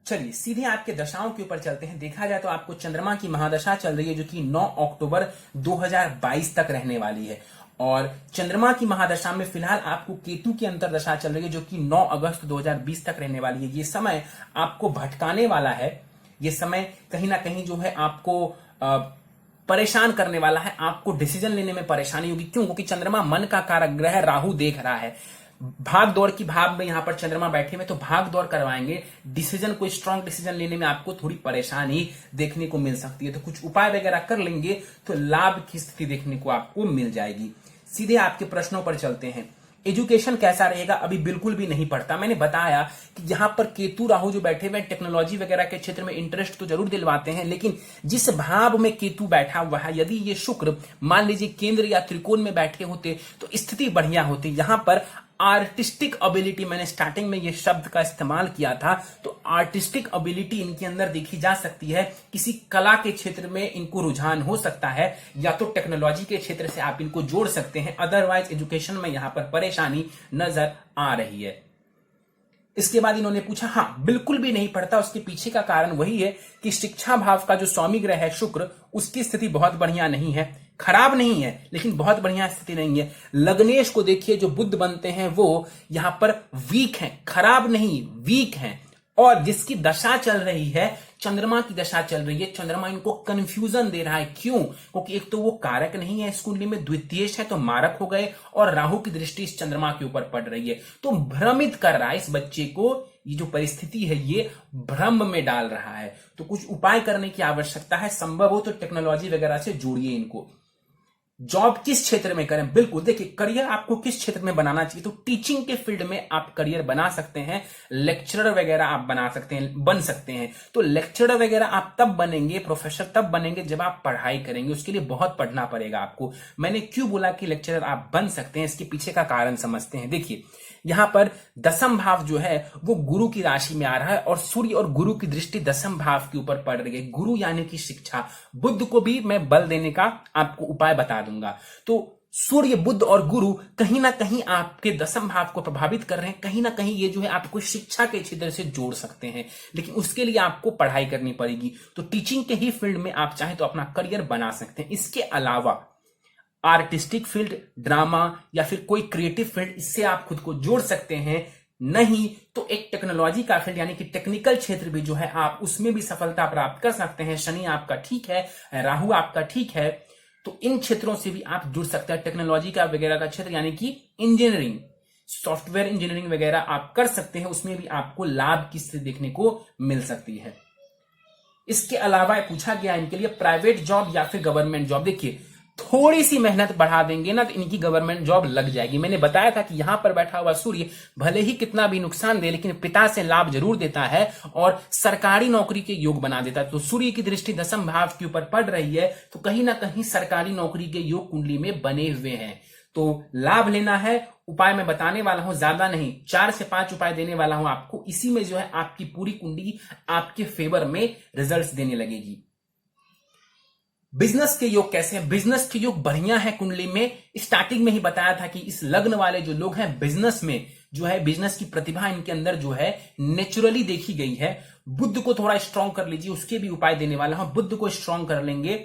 चलिए सीधे आपके दशाओं के ऊपर चलते हैं। देखा जाए तो आपको चंद्रमा की महादशा चल रही है जो कि 9 अक्टूबर 2022 तक रहने वाली है। और चंद्रमा की महादशा में फिलहाल आपको केतु की अंतरदशा चल रही है जो कि 9 अगस्त 2020 तक रहने वाली है। ये समय आपको भटकाने वाला है। ये समय कहीं ना कहीं जो है आपको परेशान करने वाला है। आपको डिसीजन लेने में परेशानी होगी। क्यों? क्योंकि चंद्रमा मन का कारक ग्रह, राहु देख रहा है। भाग दौड़ की भाव में यहां पर चंद्रमा बैठे हुए, तो भाग दौड़ करवाएंगे। डिसीजन, कोई स्ट्रांग डिसीजन लेने में आपको थोड़ी परेशानी देखने को मिल सकती है। तो कुछ उपाय वगैरह कर लेंगे तो लाभ की स्थिति देखने को आपको मिल जाएगी। सीधे आपके प्रश्नों पर चलते हैं। एजुकेशन कैसा रहेगा? अभी बिल्कुल भी नहीं पढ़ता। मैंने बताया कि यहां पर केतु राहु जो बैठे हुए टेक्नोलॉजी वगैरह के क्षेत्र में इंटरेस्ट तो जरूर दिलवाते हैं, लेकिन जिस भाव में केतु बैठा हुआ है, यदि ये शुक्र मान लीजिए केंद्र या त्रिकोण में बैठे होते तो स्थिति बढ़िया होती। यहां पर आर्टिस्टिक एबिलिटी, मैंने स्टार्टिंग में ये शब्द का इस्तेमाल किया था, तो आर्टिस्टिक एबिलिटी इनके अंदर देखी जा सकती है। किसी कला के क्षेत्र में इनको रुझान हो सकता है, या तो टेक्नोलॉजी के क्षेत्र से आप इनको जोड़ सकते हैं। अदरवाइज एजुकेशन में यहां पर परेशानी नजर आ रही है। इसके बाद इन्होंने पूछा, हाँ बिल्कुल भी नहीं पढ़ता। उसके पीछे का कारण वही है कि शिक्षा भाव का जो स्वामी ग्रह है शुक्र, उसकी स्थिति बहुत बढ़िया नहीं है। खराब नहीं है लेकिन बहुत बढ़िया स्थिति नहीं है। लग्नेश को देखिए, जो बुध बनते हैं वो यहां पर वीक हैं, खराब नहीं वीक हैं। और जिसकी दशा चल रही है, चंद्रमा की दशा चल रही है, चंद्रमा इनको कंफ्यूजन दे रहा है। क्यों? क्योंकि एक तो वो कारक नहीं है इस कुंडली में, द्वितीयेश है तो मारक हो गए, और राहु की दृष्टि इस चंद्रमा के ऊपर पड़ रही है, तो भ्रमित कर रहा है इस बच्चे को। ये जो परिस्थिति है ये भ्रम में डाल रहा है। तो कुछ उपाय करने की आवश्यकता है। संभव हो तो टेक्नोलॉजी वगैरह से जोड़िए इनको। जॉब किस क्षेत्र में करें? बिल्कुल देखिए, करियर आपको किस क्षेत्र में बनाना चाहिए, तो टीचिंग के फील्ड में आप करियर बना सकते हैं। लेक्चरर वगैरह आप बना सकते हैं, बन सकते हैं। तो लेक्चरर वगैरह आप तब बनेंगे, प्रोफेसर तब बनेंगे जब आप पढ़ाई करेंगे। उसके लिए बहुत पढ़ना पड़ेगा आपको। मैंने क्यों बोला कि लेक्चरर आप बन सकते हैं, इसके पीछे का कारण समझते हैं। देखिए यहां पर दसम भाव जो है वो गुरु की राशि में आ रहा है, और सूर्य और गुरु की दृष्टि दसम भाव के ऊपर पड़ रही है। गुरु यानी कि शिक्षा। बुध को भी मैं बल देने का आपको उपाय बता दूंगा। तो सूर्य, बुध और गुरु कहीं ना कहीं आपके दसम भाव को प्रभावित कर रहे हैं। कहीं ना कहीं ये जो है आपको शिक्षा के क्षेत्र से जोड़ सकते हैं, लेकिन उसके लिए आपको पढ़ाई करनी पड़ेगी। तो टीचिंग के ही फील्ड में आप चाहें तो अपना करियर बना सकते हैं। इसके अलावा आर्टिस्टिक फील्ड, ड्रामा या फिर कोई क्रिएटिव फील्ड, इससे आप खुद को जोड़ सकते हैं। नहीं तो एक टेक्नोलॉजी का फील्ड यानी कि टेक्निकल क्षेत्र भी जो है आप उसमें भी सफलता प्राप्त कर सकते हैं। शनि आपका ठीक है, राहु आपका ठीक है, तो इन क्षेत्रों से भी आप जुड़ सकते हैं। टेक्नोलॉजी का वगैरह का क्षेत्र यानी कि इंजीनियरिंग, सॉफ्टवेयर इंजीनियरिंग वगैरह आप कर सकते हैं। उसमें भी आपको लाभ की स्थिति देखने को मिल सकती है। इसके अलावा पूछा गया इनके लिए प्राइवेट जॉब या फिर गवर्नमेंट जॉब। देखिए थोड़ी सी मेहनत बढ़ा देंगे ना तो इनकी गवर्नमेंट जॉब लग जाएगी। मैंने बताया था कि यहां पर बैठा हुआ सूर्य भले ही कितना भी नुकसान दे, लेकिन पिता से लाभ जरूर देता है और सरकारी नौकरी के योग बना देता है। तो सूर्य की दृष्टि दसम भाव के ऊपर पड़ रही है, तो कहीं ना कहीं सरकारी नौकरी के योग कुंडली में बने हुए हैं। तो लाभ लेना है। उपाय मैं बताने वाला हूं, ज्यादा नहीं, 4 से 5 उपाय देने वाला हूं आपको। इसी में जो है आपकी पूरी कुंडली आपके फेवर में रिजल्ट्स देने लगेगी। बिजनेस के योग कैसे हैं? बिजनेस के योग बढ़िया है कुंडली में। स्टार्टिंग में ही बताया था कि इस लग्न वाले जो लोग हैं बिजनेस में जो है, बिजनेस की प्रतिभा इनके अंदर जो है नेचुरली देखी गई है। बुद्ध को थोड़ा स्ट्रांग कर लीजिए, उसके भी उपाय देने वाला हूं। बुद्ध को स्ट्रांग कर लेंगे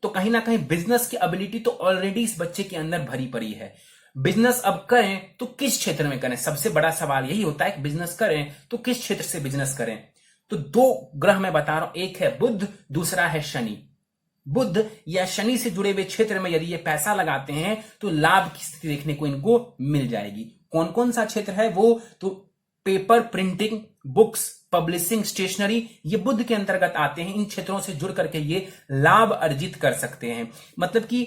तो कहीं ना कहीं बिजनेस की एबिलिटी तो ऑलरेडी इस बच्चे के अंदर भरी पड़ी है। बिजनेस अब करें तो किस क्षेत्र में करें? सबसे बड़ा सवाल यही होता है कि बिजनेस करें तो किस क्षेत्र से बिजनेस करें। तो 2 ग्रह मैं बता रहा हूं, एक है बुध, दूसरा है शनि। बुध या शनि से जुड़े हुए क्षेत्र में यदि ये पैसा लगाते हैं तो लाभ की स्थिति देखने को इनको मिल जाएगी। कौन कौन सा क्षेत्र है वो? तो paper printing, books, publishing, stationery, ये बुध के अंतर्गत आते हैं। इन क्षेत्रों से जुड़ करके ये लाभ अर्जित कर सकते हैं। मतलब कि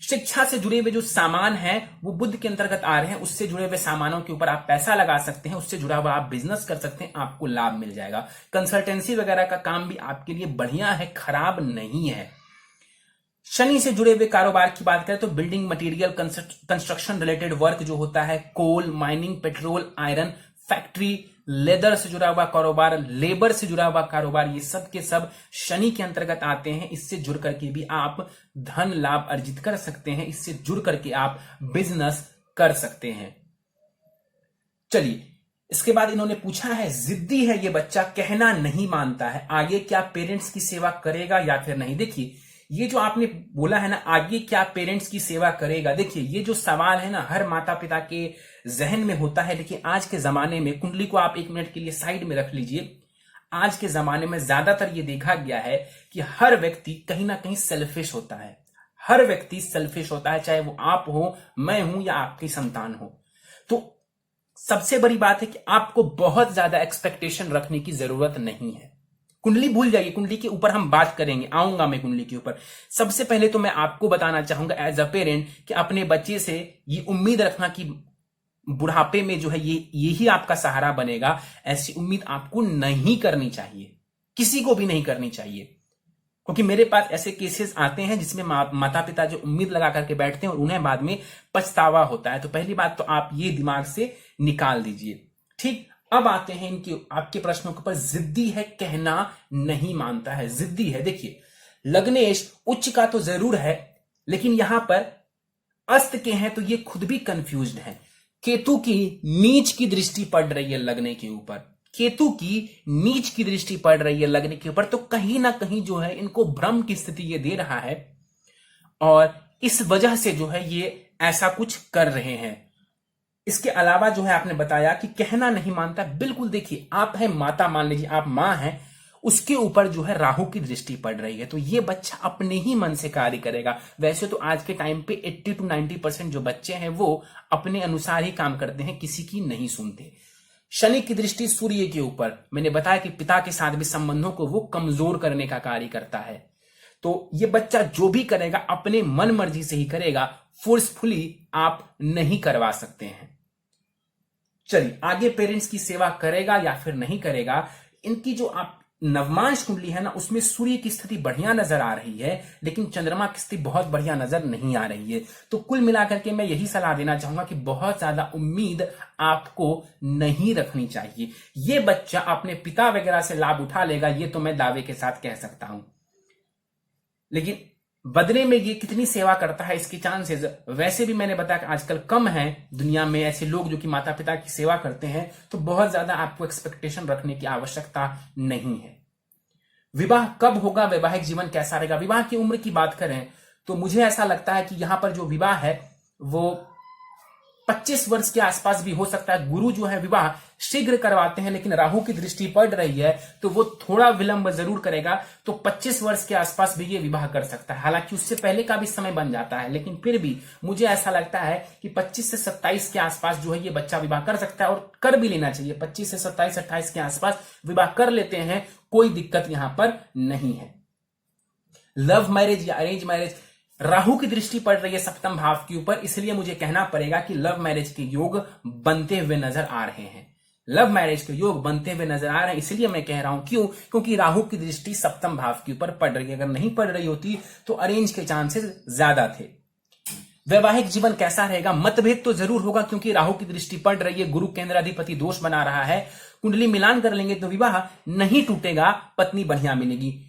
शिक्षा से जुड़े हुए जो सामान हैं वो बुध के अंतर्गत आ रहे हैं, उससे जुड़े हुए सामानों के ऊपर आप पैसा लगा सकते हैं, उससे जुड़ा हुआ आप बिजनेस कर सकते हैं, आपको लाभ मिल जाएगा। कंसल्टेंसी वगैरह का काम भी आपके लिए बढ़िया है, खराब नहीं है। शनि से जुड़े हुए कारोबार की बात करें तो building material, construction related work जो होता है, coal mining, petrol, iron, factory, leather से जुड़ा हुआ कारोबार, लेबर से जुड़ा हुआ कारोबार, ये सब के सब शनि के अंतर्गत आते हैं। इससे जुड़ करके भी आप धन लाभ अर्जित कर सकते हैं, इससे जुड़ करके आप बिजनेस कर सकते हैं। चलिए, इसके बाद इन्होंने पूछा है, जिद्दी है ये बच्चा, कहना नहीं मानता है, आगे क्या पेरेंट्स की सेवा करेगा या फिर नहीं। देखिए, ये जो आपने बोला है ना, आगे क्या पेरेंट्स की सेवा करेगा, देखिए ये जो सवाल है ना हर माता पिता के जहन में होता है, लेकिन आज के जमाने में, कुंडली को आप 1 मिनट के लिए साइड में रख लीजिए, आज के जमाने में ज्यादातर ये देखा गया है कि हर व्यक्ति कहीं ना कहीं सेल्फिश होता है। हर व्यक्ति सेल्फिश होता है, चाहे वो आप हो, मैं हूं या आपकी संतान हो। तो सबसे बड़ी बात है कि आपको बहुत ज्यादा एक्सपेक्टेशन रखने की जरूरत नहीं है। कुंडली भूल जाइए, कुंडली के ऊपर हम बात करेंगे, आऊंगा मैं कुंडली के ऊपर। सबसे पहले तो मैं आपको बताना चाहूंगा एज अ पेरेंट कि अपने बच्चे से ये उम्मीद रखना कि बुढ़ापे में जो है यही आपका सहारा बनेगा, ऐसी उम्मीद आपको नहीं करनी चाहिए, किसी को भी नहीं करनी चाहिए। क्योंकि मेरे पास ऐसे केसेस आते हैं जिसमें माता पिता जो उम्मीद लगा करके बैठते हैं और उन्हें बाद में पछतावा होता है। तो पहली बात तो आप ये दिमाग से निकाल दीजिए। ठीक, अब आते हैं इनके आपके प्रश्नों के ऊपर। जिद्दी है, कहना नहीं मानता है, जिद्दी है। देखिए, लग्नेश उच्च का तो जरूर है, लेकिन यहां पर अस्त के हैं तो ये खुद भी कंफ्यूज्ड है। केतु की नीच की दृष्टि पड़ रही है लग्न के ऊपर, केतु की नीच की दृष्टि पड़ रही है लग्न के ऊपर, तो कहीं ना कहीं जो है इनको भ्रम की स्थिति ये दे रहा है और इस वजह से जो है ये ऐसा कुछ कर रहे हैं। इसके अलावा जो है आपने बताया कि कहना नहीं मानता, बिल्कुल। देखिए, आप है माता, मान लीजिए आप मां हैं, उसके ऊपर जो है राहु की दृष्टि पड़ रही है, तो ये बच्चा अपने ही मन से कार्य करेगा। वैसे तो आज के टाइम पे 80 to 90% जो बच्चे हैं वो अपने अनुसार ही काम करते हैं, किसी की नहीं सुनते। शनि की दृष्टि सूर्य के ऊपर, मैंने बताया कि पिता के साथ भी संबंधों को वो कमजोर करने का कार्य करता है। तो ये बच्चा जो भी करेगा अपने मन मर्जी से ही करेगा, फोर्सफुली आप नहीं करवा सकते हैं। चलिए, आगे पेरेंट्स की सेवा करेगा या फिर नहीं करेगा। इनकी जो आप नवमांश कुंडली है ना, उसमें सूर्य की स्थिति बढ़िया नजर आ रही है, लेकिन चंद्रमा की स्थिति बहुत बढ़िया नजर नहीं आ रही है। तो कुल मिलाकर के मैं यही सलाह देना चाहूंगा कि बहुत ज्यादा उम्मीद आपको नहीं रखनी चाहिए। ये बच्चा अपने पिता वगैरह से लाभ उठा लेगा, ये तो मैं दावे के साथ कह सकता हूं, लेकिन बदले में ये कितनी सेवा करता है इसके चांसेस वैसे भी मैंने बताया कि आजकल कम है दुनिया में ऐसे लोग जो कि माता पिता की सेवा करते हैं। तो बहुत ज्यादा आपको एक्सपेक्टेशन रखने की आवश्यकता नहीं है। विवाह कब होगा, वैवाहिक जीवन कैसा रहेगा, विवाह की उम्र की बात करें तो मुझे ऐसा लगता है कि यहां पर जो विवाह है वो 25 वर्ष के आसपास भी हो सकता है। गुरु जो है विवाह शीघ्र करवाते हैं, लेकिन राहु की दृष्टि पड़ रही है तो वो थोड़ा विलंब जरूर करेगा, तो 25 वर्ष के आसपास भी ये विवाह कर सकता है। हालांकि उससे पहले का भी समय बन जाता है, लेकिन फिर भी मुझे ऐसा लगता है कि 25 से 27 के आसपास जो है ये बच्चा विवाह कर सकता है, और कर भी लेना चाहिए। 25 से 27 28 के आसपास विवाह कर लेते हैं, कोई दिक्कत यहां पर नहीं है। लव मैरिज या अरेंज मैरिज, राहु की दृष्टि पड़ रही है सप्तम भाव के ऊपर, इसलिए मुझे कहना पड़ेगा कि लव मैरिज के योग बनते हुए नजर आ रहे हैं। लव मैरिज के योग बनते हुए नजर आ रहे हैं, इसलिए मैं कह रहा हूं। क्यों? क्योंकि राहु की दृष्टि सप्तम भाव के ऊपर पड़ रही है। अगर नहीं पड़ रही होती तो अरेंज के चांसेस ज्यादा थे। वैवाहिक जीवन कैसा रहेगा, मतभेद तो जरूर होगा, क्योंकि राहु की दृष्टि पड़ रही है, गुरु केंद्राधिपति दोष बना रहा है। कुंडली मिलान कर लेंगे तो विवाह नहीं टूटेगा, पत्नी बढ़िया मिलेगी।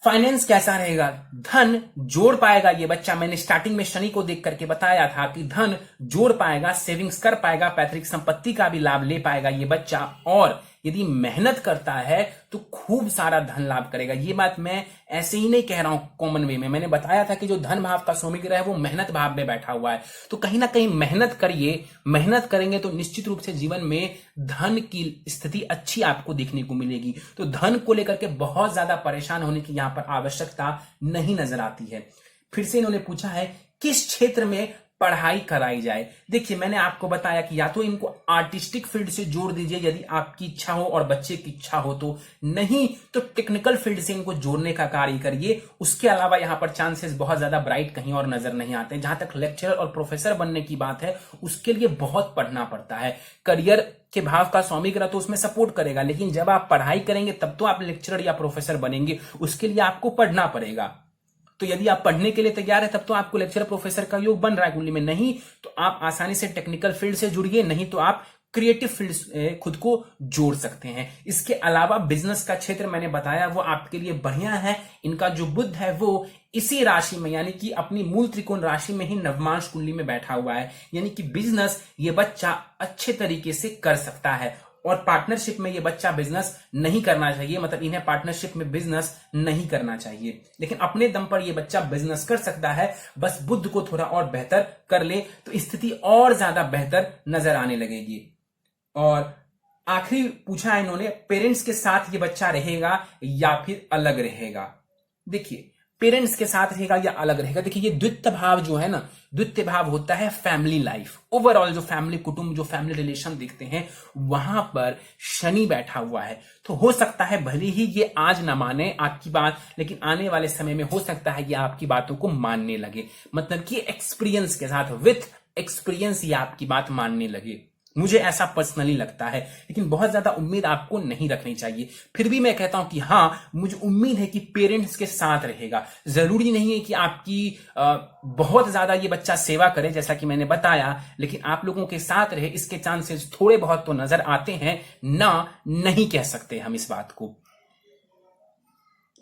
फाइनेंस कैसा रहेगा, धन जोड़ पाएगा ये बच्चा। मैंने स्टार्टिंग में शनि को देख करके बताया था कि धन जोड़ पाएगा, सेविंग्स कर पाएगा, पैतृक संपत्ति का भी लाभ ले पाएगा ये बच्चा, और यदि मेहनत करता है तो खूब सारा धन लाभ करेगा। ये बात मैं ऐसे ही नहीं कह रहा हूं कॉमन वे में, मैंने बताया था कि जो धन भाव का स्वामी ग्रह है वो मेहनत भाव में बैठा हुआ है। तो कहीं ना कहीं मेहनत करिए, मेहनत करेंगे तो निश्चित रूप से जीवन में धन की स्थिति अच्छी आपको देखने को मिलेगी। तो धन को लेकर के बहुत ज्यादा परेशान होने की यहां पर आवश्यकता नहीं नजर आती है। फिर से इन्होंने पूछा है किस क्षेत्र में पढ़ाई कराई जाए। देखिए, मैंने आपको बताया कि या तो इनको आर्टिस्टिक फील्ड से जोड़ दीजिए यदि आपकी इच्छा हो और बच्चे की इच्छा हो तो, नहीं तो टेक्निकल फील्ड से इनको जोड़ने का कार्य करिए। उसके अलावा यहां पर चांसेस बहुत ज्यादा ब्राइट कहीं और नजर नहीं आते। जहां तक लेक्चरर और प्रोफेसर बनने की बात है, उसके लिए बहुत पढ़ना पड़ता है। करियर के भाव का स्वामी ग्रह तो उसमें सपोर्ट करेगा, लेकिन जब आप पढ़ाई करेंगे तब तो आप लेक्चरर या प्रोफेसर बनेंगे, उसके लिए आपको पढ़ना पड़ेगा। तो यदि आप पढ़ने के लिए तैयार है तब तो आपको लेक्चरर प्रोफेसर का योग बन रहा है कुंडली में, नहीं तो आप आसानी से टेक्निकल फील्ड से जुड़िए, नहीं तो आप क्रिएटिव फील्ड खुद को जोड़ सकते हैं। इसके अलावा बिजनेस का क्षेत्र मैंने बताया वो आपके लिए बढ़िया है। इनका जो बुध है वो इसी राशि में यानी कि अपनी मूल त्रिकोण राशि में ही नवमांश कुंडली में बैठा हुआ है, यानी कि बिजनेस ये बच्चा अच्छे तरीके से कर सकता है। और पार्टनरशिप में ये बच्चा बिजनेस नहीं करना चाहिए, मतलब इन्हें पार्टनरशिप में बिजनेस नहीं करना चाहिए, लेकिन अपने दम पर ये बच्चा बिजनेस कर सकता है। बस बुद्ध को थोड़ा और बेहतर कर ले तो स्थिति और ज्यादा बेहतर नजर आने लगेगी। और आखिरी पूछा है इन्होंने, पेरेंट्स के साथ ये बच्चा रहेगा या फिर अलग रहेगा। देखिए, पेरेंट्स के साथ रहेगा या अलग रहेगा, देखिए ये द्वितीय भाव जो है ना, द्वितीय भाव होता है फैमिली लाइफ, ओवरऑल जो फैमिली कुटुंब जो फैमिली रिलेशन देखते हैं वहां पर शनि बैठा हुआ है। तो हो सकता है भले ही ये आज ना माने आपकी बात, लेकिन आने वाले समय में हो सकता है ये आपकी बातों को मानने लगे, मतलब कि एक्सपीरियंस के साथ, विथ एक्सपीरियंस ये आपकी बात मानने लगे। मुझे ऐसा पर्सनली लगता है, लेकिन बहुत ज्यादा उम्मीद आपको नहीं रखनी चाहिए। फिर भी मैं कहता हूं कि हां, मुझे उम्मीद है कि पेरेंट्स के साथ रहेगा। जरूरी नहीं है कि आपकी बहुत ज्यादा ये बच्चा सेवा करे जैसा कि मैंने बताया, लेकिन आप लोगों के साथ रहे इसके चांसेस थोड़े बहुत तो नजर आते हैं, ना नहीं कह सकते हम इस बात को।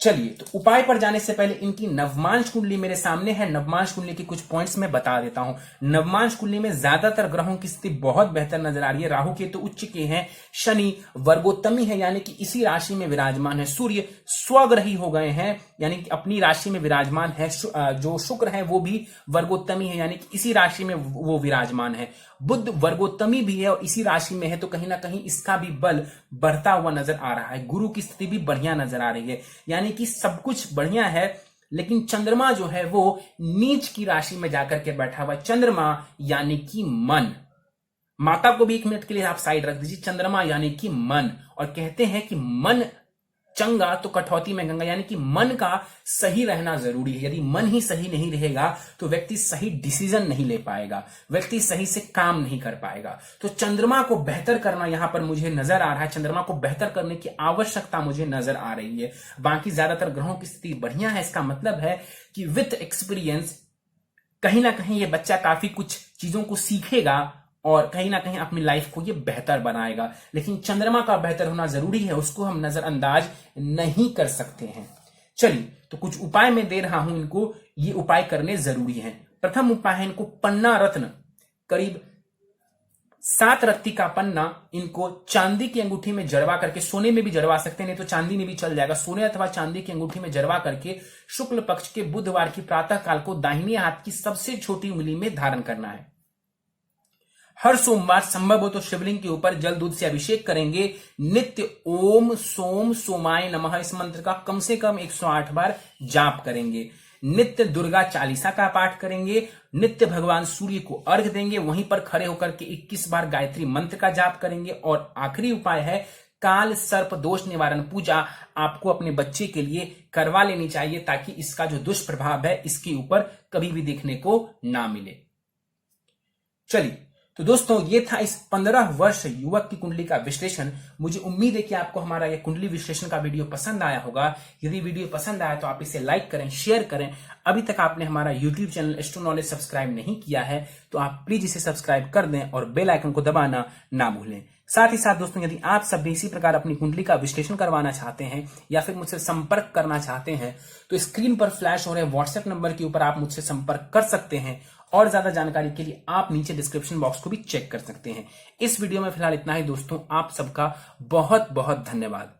चलिए, तो उपाय पर जाने से पहले इनकी नवमांश कुंडली मेरे सामने है। नवमांश कुंडली के कुछ पॉइंट्स मैं बता देता हूं। नवमांश कुंडली में ज्यादातर ग्रहों की स्थिति बहुत बेहतर नजर आ रही है। राहु केतु उच्च के हैं, शनि वर्गोत्तमी है यानी कि इसी राशि में विराजमान है, सूर्य स्वग्रही हो गए हैं यानी कि अपनी राशि में विराजमान है, जो शुक्र है वो भी वर्गोत्तमी है यानी कि इसी राशि में वो विराजमान है, बुध वर्गोत्तमी भी है और इसी राशि में है, तो कहीं ना कहीं इसका भी बल बढ़ता हुआ नजर आ रहा है। गुरु की स्थिति भी बढ़िया नजर आ रही है, यानी कि सब कुछ बढ़िया है। लेकिन चंद्रमा जो है वो नीच की राशि में जाकर के बैठा हुआ, चंद्रमा यानी कि मन, माता को भी एक मिनट के लिए आप साइड रख दीजिए, चंद्रमा यानी कि मन। और कहते हैं कि मन चंगा तो कठौती में गंगा, यानी कि मन का सही रहना जरूरी है। यदि मन ही सही नहीं रहेगा तो व्यक्ति सही डिसीजन नहीं ले पाएगा, व्यक्ति सही से काम नहीं कर पाएगा। तो चंद्रमा को बेहतर करना यहां पर मुझे नजर आ रहा है, चंद्रमा को बेहतर करने की आवश्यकता मुझे नजर आ रही है। बाकी ज्यादातर ग्रहों की स्थिति बढ़िया है, इसका मतलब है कि विथ एक्सपीरियंस कहीं ना कहीं ये बच्चा काफी कुछ चीजों को सीखेगा और कहीं ना कहीं अपनी लाइफ को ये बेहतर बनाएगा। लेकिन चंद्रमा का बेहतर होना जरूरी है, उसको हम नजरअंदाज नहीं कर सकते हैं। चलिए, तो कुछ उपाय मैं दे रहा हूं इनको, ये उपाय करने जरूरी हैं। प्रथम उपाय है इनको पन्ना रत्न, करीब 7 रत्ती का पन्ना इनको चांदी की अंगूठी में जड़वा करके, सोने में भी जड़वा सकते हैं नहीं तो चांदी में भी चल जाएगा, सोने अथवा चांदी की अंगूठी में जड़वा करके शुक्ल पक्ष के बुधवार की प्रातः काल को दाहिने हाथ की सबसे छोटी उंगली में धारण करना है। हर सोमवार संभव हो तो शिवलिंग के ऊपर जल दूध से अभिषेक करेंगे। नित्य ओम सोम सोमाय नमः इस मंत्र का कम से कम 108 बार जाप करेंगे। नित्य दुर्गा चालीसा का पाठ करेंगे। नित्य भगवान सूर्य को अर्घ देंगे, वहीं पर खड़े होकर के 21 बार गायत्री मंत्र का जाप करेंगे। और आखिरी उपाय है काल सर्प दोष निवारण पूजा आपको अपने बच्चे के लिए करवा लेनी चाहिए, ताकि इसका जो दुष्प्रभाव है इसके ऊपर कभी भी देखने को ना मिले। चलिए, तो दोस्तों ये था इस 15 वर्ष युवक की कुंडली का विश्लेषण। मुझे उम्मीद है कि आपको हमारा यह कुंडली विश्लेषण का वीडियो पसंद आया होगा। यदि वीडियो पसंद आया तो आप इसे लाइक करें, शेयर करें। अभी तक आपने हमारा YouTube channel astro knowledge subscribe नहीं किया है तो आप प्लीज इसे सब्सक्राइब कर दें और बेल आइकन को दबाना ना भूलें। साथ ही साथ दोस्तों, यदि आप सब भी इसी प्रकार अपनी कुंडली का विश्लेषण करवाना चाहते हैं या फिर मुझसे संपर्क करना चाहते हैं तो स्क्रीन पर फ्लैश हो रहे व्हाट्सएप नंबर के ऊपर आप मुझसे संपर्क कर सकते हैं। और ज्यादा जानकारी के लिए आप नीचे डिस्क्रिप्शन बॉक्स को भी चेक कर सकते हैं। इस वीडियो में फिलहाल इतना ही दोस्तों, आप सबका बहुत बहुत धन्यवाद।